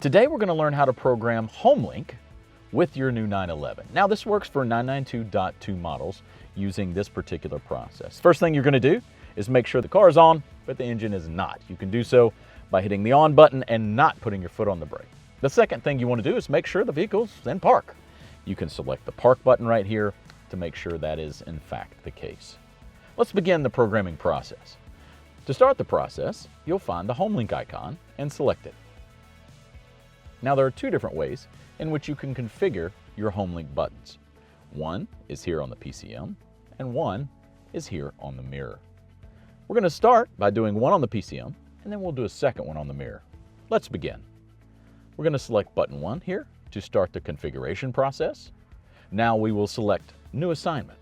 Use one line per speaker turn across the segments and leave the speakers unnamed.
Today we're going to learn how to program HomeLink with your new 911. Now this works for 992.2 models using this particular process. First thing you're going to do is make sure the car is on, but the engine is not. You can do so by hitting the on button and not putting your foot on the brake. The second thing you want to do is make sure the vehicle's in park. You can select the park button right here to make sure that is in fact the case. Let's begin the programming process. To start the process, you'll find the HomeLink icon and select it. Now there are two different ways in which you can configure your HomeLink buttons. One is here on the PCM and one is here on the mirror. We're going to start by doing one on the PCM and then we'll do a second one on the mirror. Let's begin. We're going to select button 1 here to start the configuration process. Now we will select new assignment.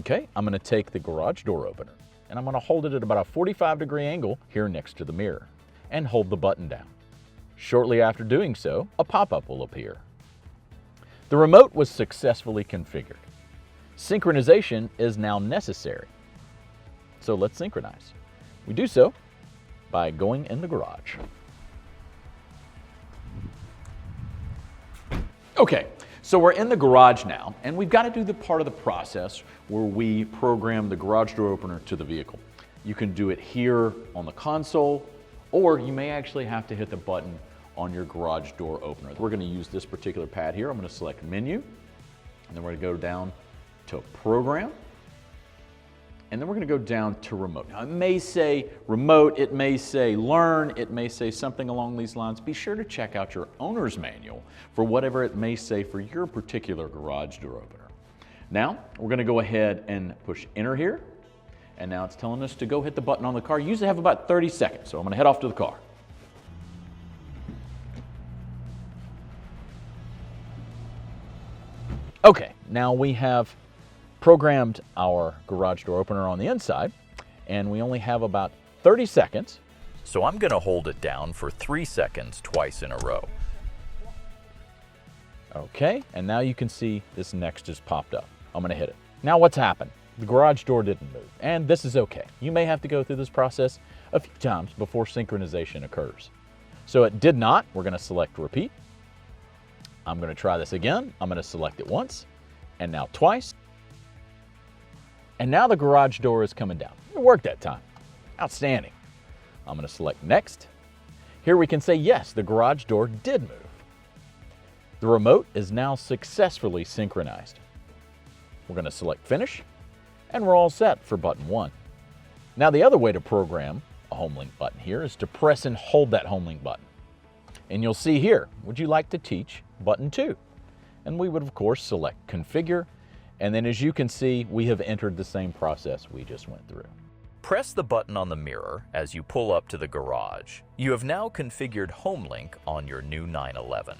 Okay, I'm going to take the garage door opener and I'm going to hold it at about a 45-degree angle here next to the mirror and hold the button down. Shortly after doing so, a pop-up will appear. The remote was successfully configured. Synchronization is now necessary. So let's synchronize. We do so by going in the garage. Okay, so we're in the garage now, and we've got to do the part of the process where we program the garage door opener to the vehicle. You can do it here on the console, or you may actually have to hit the button on your garage door opener. We're going to use this particular pad here. I'm going to select menu, and then we're going to go down to program, and then we're going to go down to remote. Now it may say remote, it may say learn, it may say something along these lines. Be sure to check out your owner's manual for whatever it may say for your particular garage door opener. Now we're going to go ahead and push enter here, and now it's telling us to go hit the button on the car. You usually have about 30 seconds, so I'm going to head off to the car. Okay, now we have programmed our garage door opener on the inside, and we only have about 30 seconds. So I'm going to hold it down for 3 seconds twice in a row. Okay, and now you can see this next just popped up. I'm going to hit it. Now what's happened? The garage door didn't move, and this is okay. You may have to go through this process a few times before synchronization occurs. So it did not. We're going to select repeat. I'm going to try this again. I'm going to select it once, and now twice. And now the garage door is coming down. It worked that time. Outstanding. I'm going to select next. Here we can say yes, the garage door did move. The remote is now successfully synchronized. We're going to select finish, and we're all set for button 1. Now the other way to program a HomeLink button here is to press and hold that HomeLink button. And you'll see here, would you like to teach button 2? And we would of course select configure, and then as you can see, we have entered the same process we just went through. Press the button on the mirror as you pull up to the garage. You have now configured HomeLink on your new 911.